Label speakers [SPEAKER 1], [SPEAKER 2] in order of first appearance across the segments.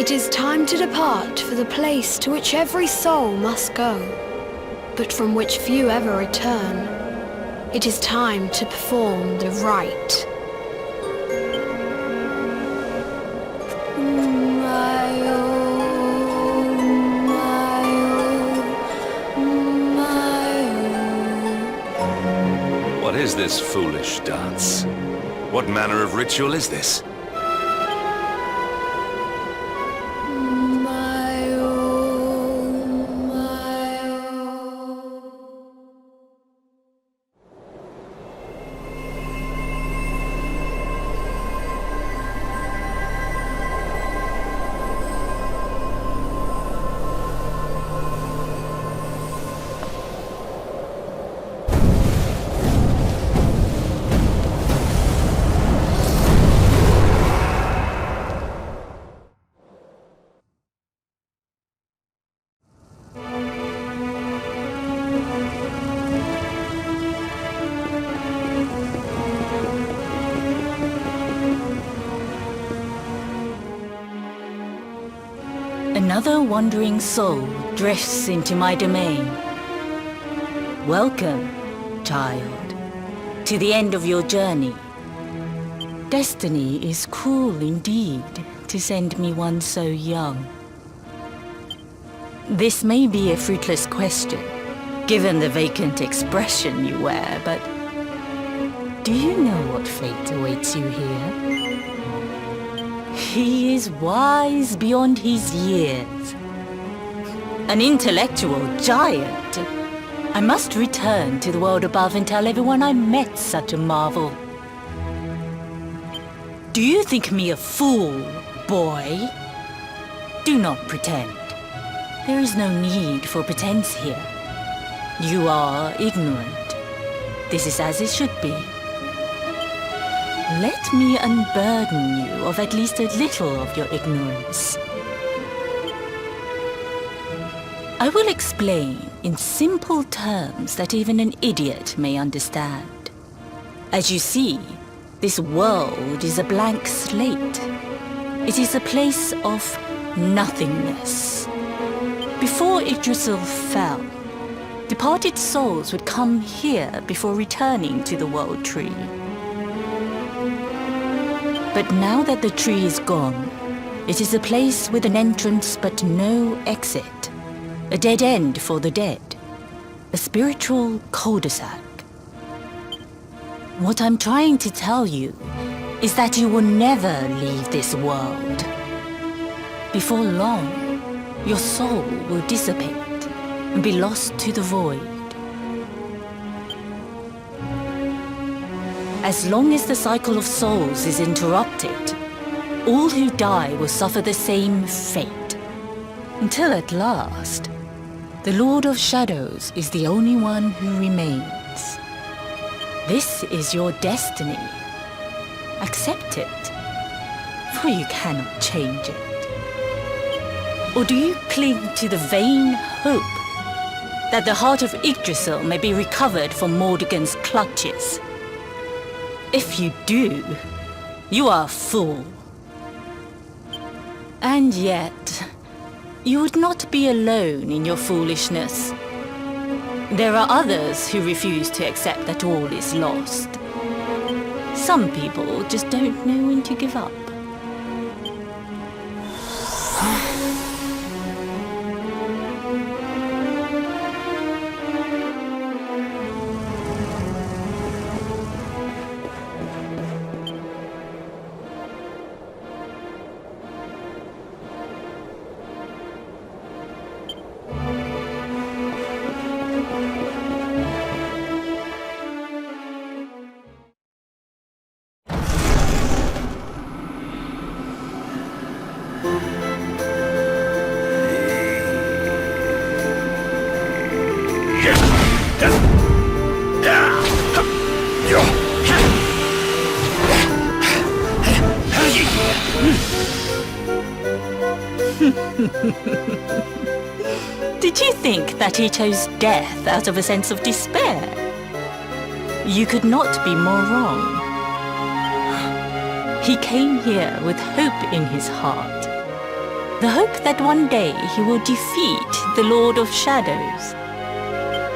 [SPEAKER 1] It is time to depart for the place to which every soul must go, but from which few ever return. It is time to perform the rite.
[SPEAKER 2] What is this foolish dance? What manner of ritual is this?
[SPEAKER 3] Another wandering soul drifts into my domain. Welcome, child, to the end of your journey. Destiny is cruel indeed to send me one so young. This may be a fruitless question, given the vacant expression you wear, but do you know what fate awaits you here? He is wise beyond his years. An intellectual giant. I must return to the world above and tell everyone I met such a marvel. Do you think me a fool, boy? Do not pretend. There is no need for pretense here. You are ignorant. This is as it should be. Let me unburden you of at least a little of your ignorance. I will explain in simple terms that even an idiot may understand. As you see, this world is a blank slate. It is a place of nothingness. Before Yggdrasil fell, departed souls would come here before returning to the World Tree. But now that the tree is gone, it is a place with an entrance but no exit. A dead end for the dead. A spiritual cul-de-sac. What I'm trying to tell you is that you will never leave this world. Before long, your soul will dissipate and be lost to the void. As long as the cycle of souls is interrupted, all who die will suffer the same fate. Until at last, the Lord of Shadows is the only one who remains. This is your destiny. Accept it, for you cannot change it. Or do you cling to the vain hope that the heart of Yggdrasil may be recovered from Mordegon's clutches? If you do, you are a fool. And yet, you would not be alone in your foolishness. There are others who refuse to accept that all is lost. Some people just don't know when to give up. Did you think that he chose death out of a sense of despair? You could not be more wrong. He came here with hope in his heart. The hope that one day he will defeat the Lord of Shadows.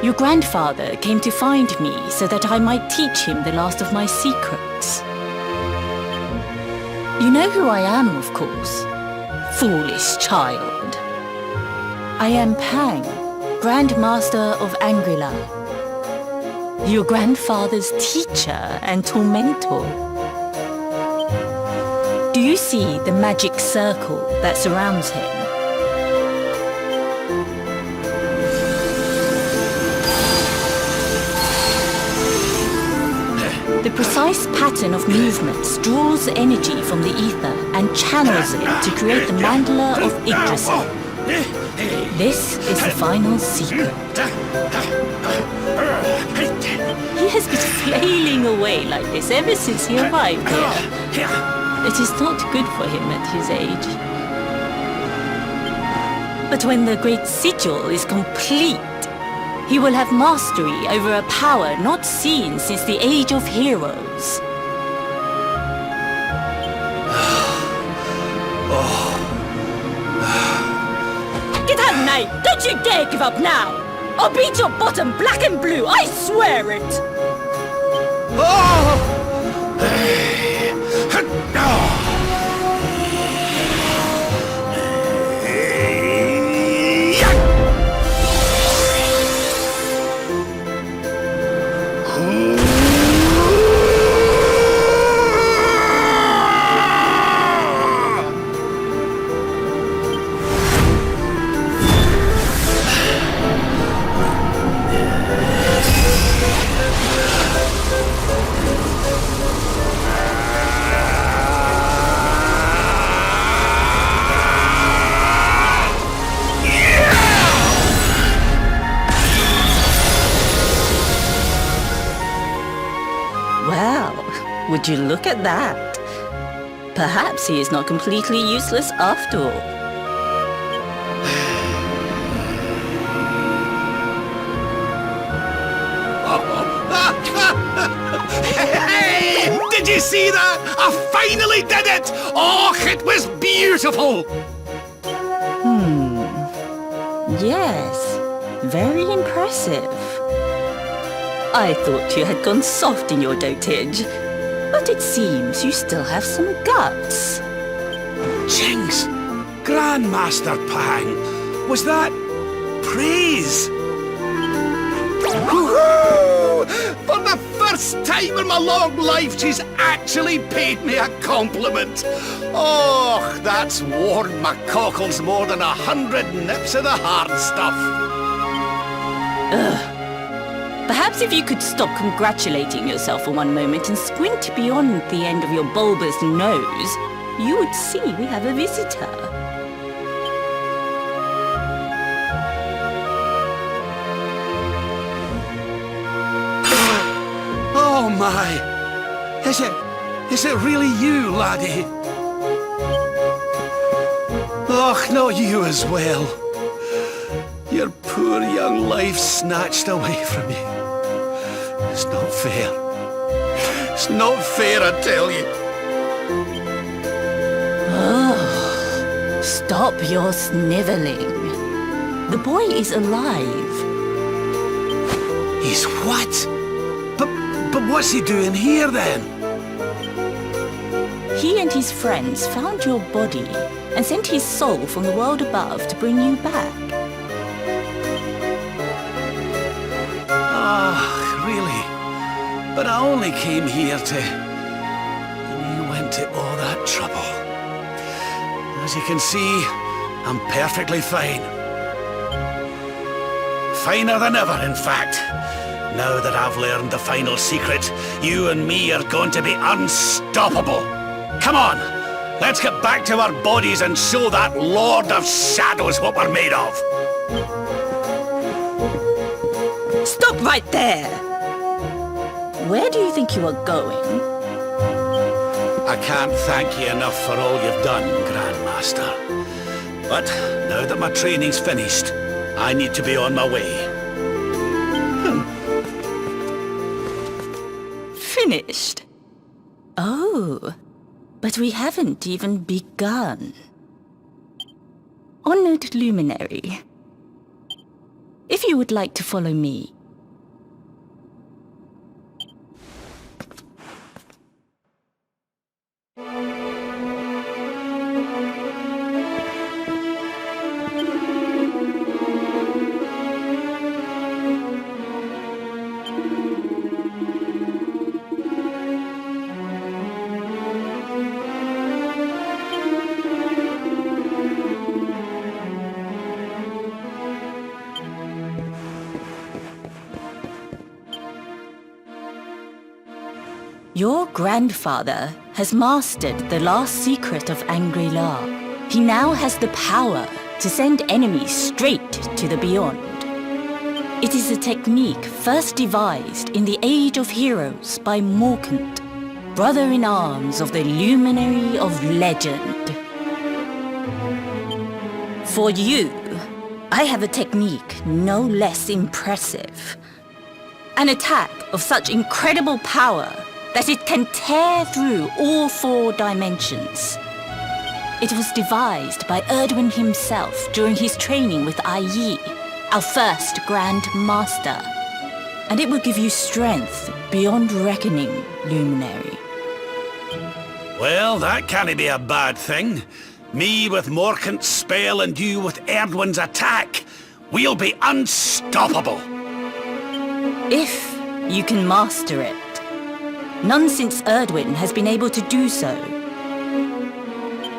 [SPEAKER 3] Your grandfather came to find me so that I might teach him the last of my secrets. You know who I am, of course. Foolish child. I am Pang, Grand Master of Angrila. Your grandfather's teacher and tormentor. Do you see the magic circle that surrounds him? The precise pattern of movements draws energy from the ether and channels it to create the mandala of Yggdrasil. This is the final secret. He has been flailing away like this ever since he arrived here. It is not good for him at his age. But when the great sigil is complete, he will have mastery over a power not seen since the Age of Heroes. Get out, knight! Don't you dare give up now! I'll beat your bottom black and blue, I swear it! Would you look at that? Perhaps he is not completely useless after all.
[SPEAKER 4] Hey! Did you see that? I finally did it! Oh, it was beautiful!
[SPEAKER 3] Yes, very impressive. I thought you had gone soft in your dotage, but it seems you still have some guts.
[SPEAKER 4] Jinx! Grandmaster Pang! Was that praise? Woohoo! For the first time in my long life, she's actually paid me a compliment. Oh, that's warmed my cockles more than 100 nips of the hard stuff.
[SPEAKER 3] Perhaps if you could stop congratulating yourself for one moment and squint beyond the end of your bulbous nose, you would see we have a visitor.
[SPEAKER 4] Oh my! Is it really you, laddie? Och, not you as well. Your poor young life snatched away from you. It's not fair. It's not fair, I tell you.
[SPEAKER 3] Oh, stop your sniveling. The boy is alive.
[SPEAKER 4] He's what? But what's he doing here then?
[SPEAKER 3] He and his friends found your body and sent his soul from the world above to bring you back.
[SPEAKER 4] Really? But I only came here to... And you went to all that trouble. As you can see, I'm perfectly fine. Finer than ever, in fact. Now that I've learned the final secret, you and me are going to be unstoppable. Come on, let's get back to our bodies and show that Lord of Shadows what we're made of.
[SPEAKER 3] Stop right there! Where do you think you are going?
[SPEAKER 4] I can't thank you enough for all you've done, Grandmaster. But now that my training's finished, I need to be on my way.
[SPEAKER 3] Finished? Oh, but we haven't even begun. Honored Luminary, if you would like to follow me. Your grandfather has mastered the last secret of Angri-La. He now has the power to send enemies straight to the beyond. It is a technique first devised in the Age of Heroes by Morkant, brother-in-arms of the Luminary of Legend. For you, I have a technique no less impressive. An attack of such incredible power that it can tear through all 4 dimensions. It was devised by Erdwin himself during his training with Yi, our first Grand Master. And it will give you strength beyond reckoning, Luminary.
[SPEAKER 4] Well, that can't be a bad thing. Me with Morkant's spell and you with Erdwin's attack. We'll be unstoppable.
[SPEAKER 3] If you can master it. None since Erdwin has been able to do so.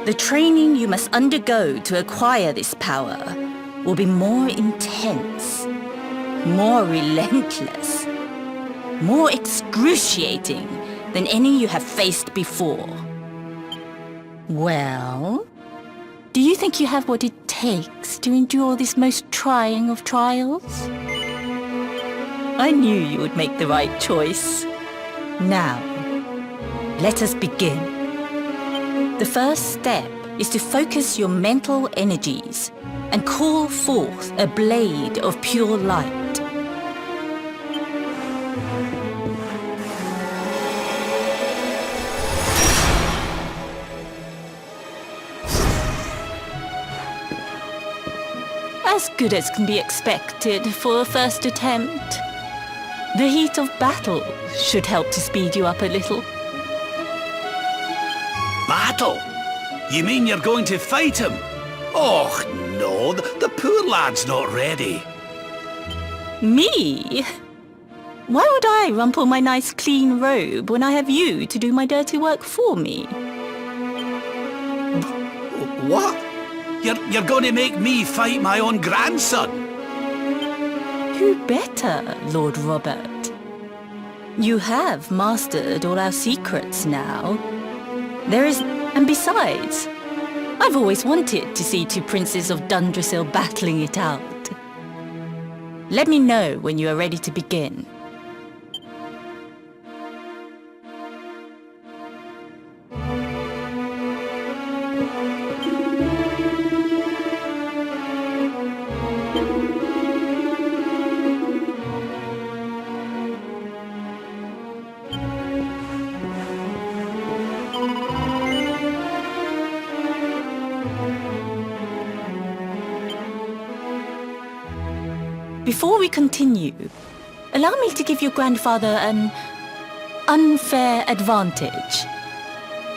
[SPEAKER 3] The training you must undergo to acquire this power will be more intense, more relentless, more excruciating than any you have faced before. Well, do you think you have what it takes to endure this most trying of trials? I knew you would make the right choice. Now, let us begin. The first step is to focus your mental energies and call forth a blade of pure light. As good as can be expected for a first attempt. The heat of battle should help to speed you up a little.
[SPEAKER 4] Battle? You mean you're going to fight him? Oh, no, the poor lad's not ready.
[SPEAKER 3] Me? Why would I rumple my nice clean robe when I have you to do my dirty work for me?
[SPEAKER 4] What? You're going to make me fight my own grandson?
[SPEAKER 3] Who better, Lord Robert? You have mastered all our secrets now. And besides, I've always wanted to see 2 princes of Dundrasil battling it out. Let me know when you are ready to begin. Before we continue, allow me to give your grandfather an unfair advantage.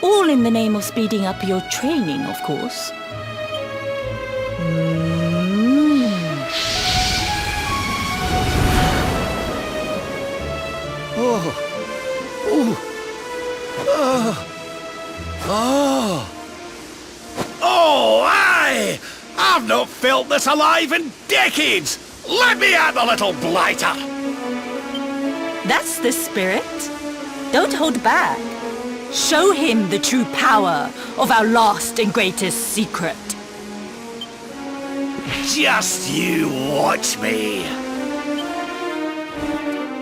[SPEAKER 3] All in the name of speeding up your training, of course.
[SPEAKER 4] Oh, aye! I've not felt this alive in decades! Let me at the little blighter!
[SPEAKER 3] That's the spirit. Don't hold back. Show him the true power of our last and greatest secret.
[SPEAKER 4] Just you watch me.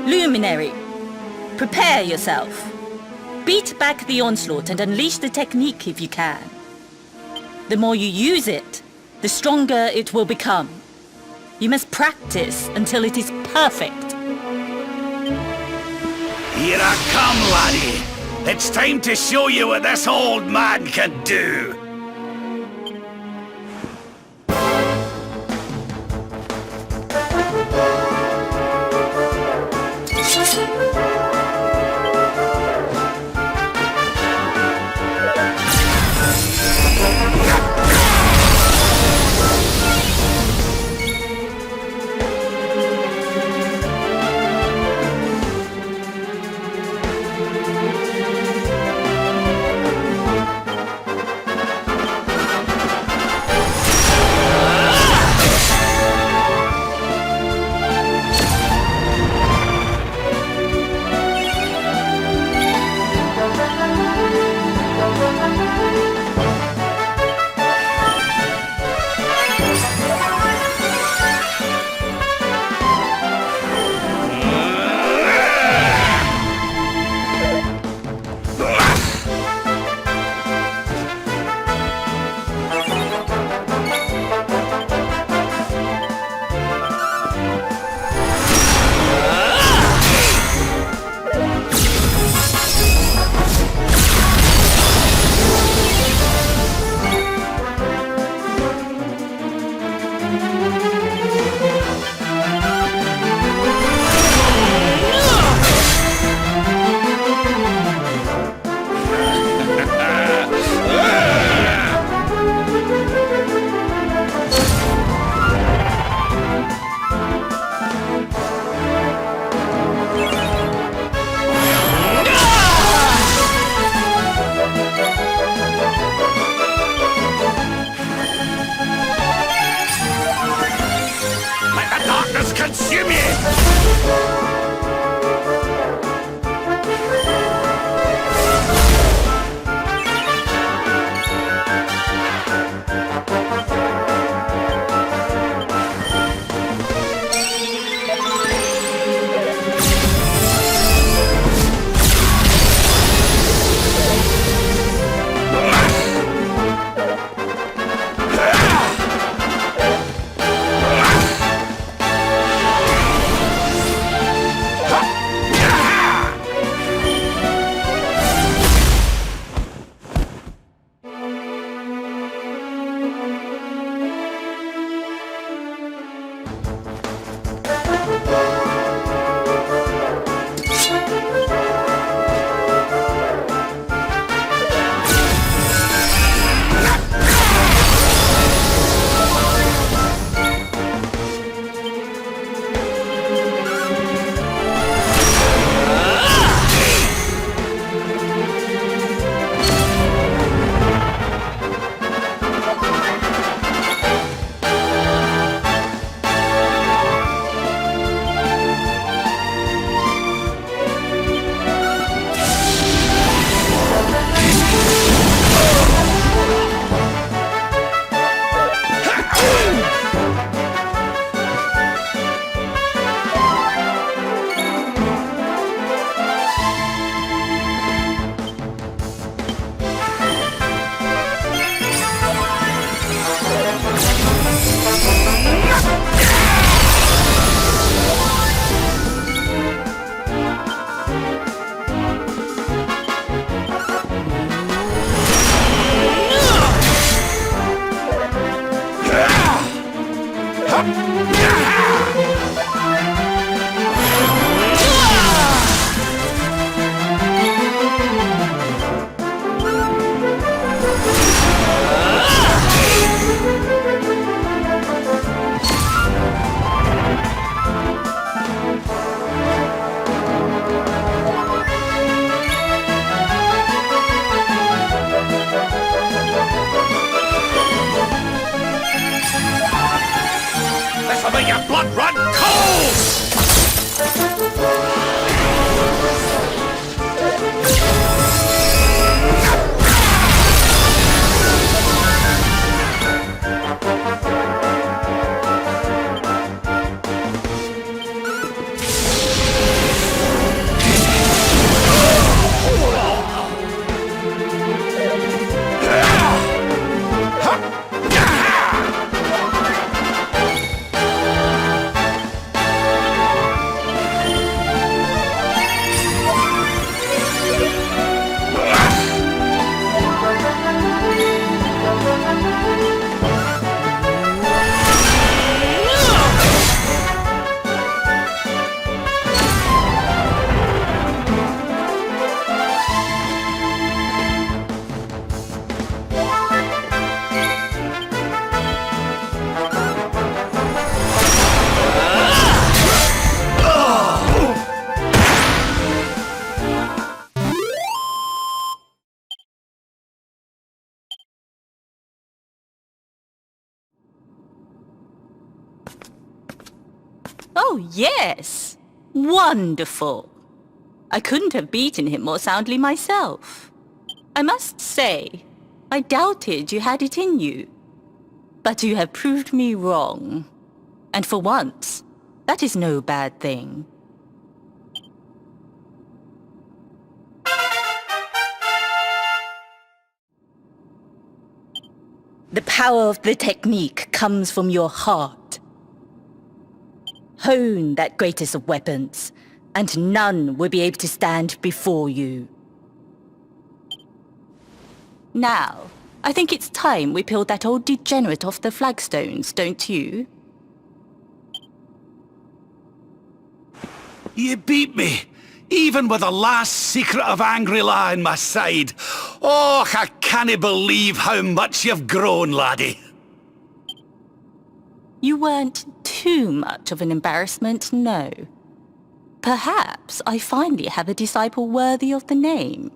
[SPEAKER 3] Luminary, prepare yourself. Beat back the onslaught and unleash the technique if you can. The more you use it, the stronger it will become. You must practice until it is perfect.
[SPEAKER 4] Here I come, laddie. It's time to show you what this old man can do.
[SPEAKER 3] Oh, yes. Wonderful. I couldn't have beaten him more soundly myself. I must say, I doubted you had it in you. But you have proved me wrong. And for once, that is no bad thing. The power of the technique comes from your heart. Hone that greatest of weapons, and none will be able to stand before you. Now, I think it's time we peeled that old degenerate off the flagstones, don't you?
[SPEAKER 4] You beat me, even with the last secret of Angry-La in my side. Oh, I can't believe how much you've grown, laddie.
[SPEAKER 3] You weren't too much of an embarrassment, no. Perhaps I finally have a disciple worthy of the name.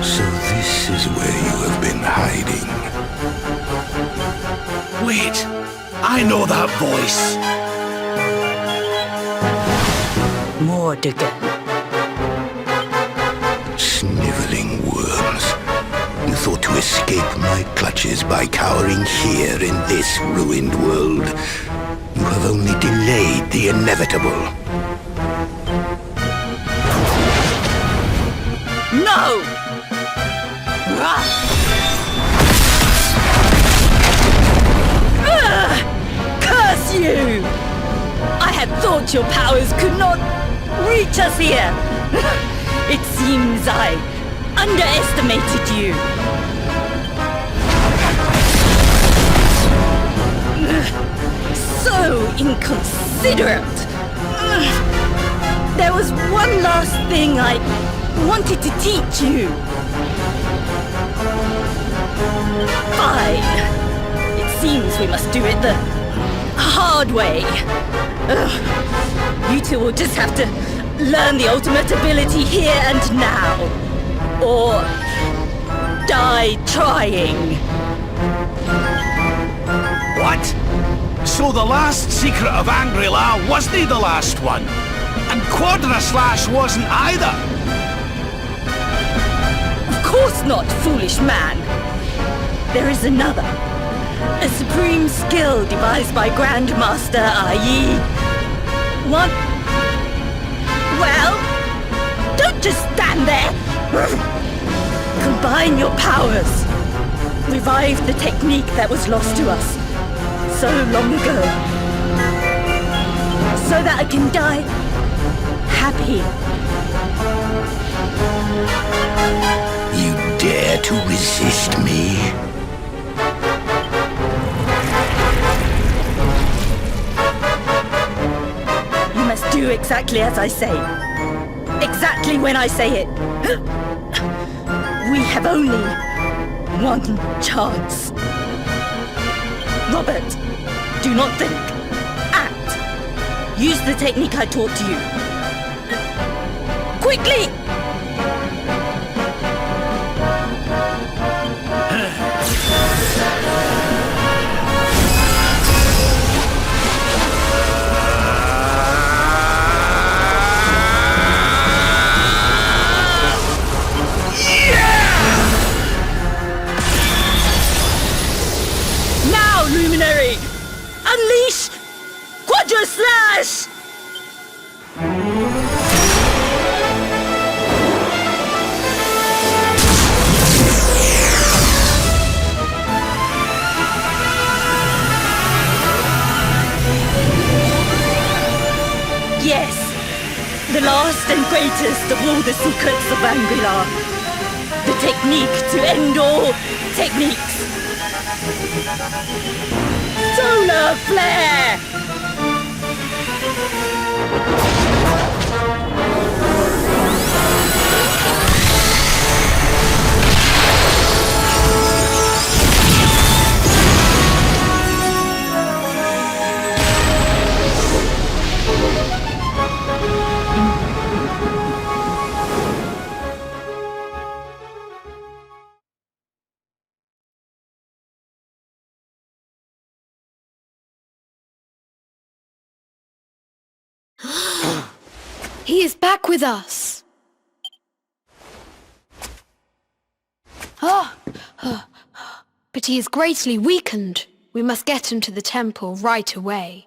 [SPEAKER 5] So this is where you have been hiding.
[SPEAKER 4] Wait, I know that voice.
[SPEAKER 3] Mordigan.
[SPEAKER 5] Sniveling worms. You thought to escape my clutches by cowering here in this ruined world. You have only delayed the inevitable.
[SPEAKER 3] No! Curse you! I had thought your powers could not reach us here. It seems I underestimated you. So inconsiderate. There was one last thing I wanted to teach you. Fine. It seems we must do it the hard way. You two will just have to learn the ultimate ability here and now. Or die trying.
[SPEAKER 4] What? So the last secret of Angry-La wasn't the last one? And Quadra Slash wasn't either?
[SPEAKER 3] Of course not, foolish man. There is another. A supreme skill devised by Grandmaster, i.e. One... Well, don't just stand there. Combine your powers. Revive the technique that was lost to us so long ago. So that I can die happy.
[SPEAKER 5] You dare to resist me?
[SPEAKER 3] You must do exactly as I say. Exactly when I say it. We have only one chance. Robert, do not think. Act. Use the technique I taught to you. Quickly! Now, Luminary! Unleash Quadra Slash! Yes, the last and greatest of all the secrets of Angry-La. The technique to end all techniques. Solar Flare!
[SPEAKER 1] he is back with us! But he is greatly weakened. We must get him to the temple right away.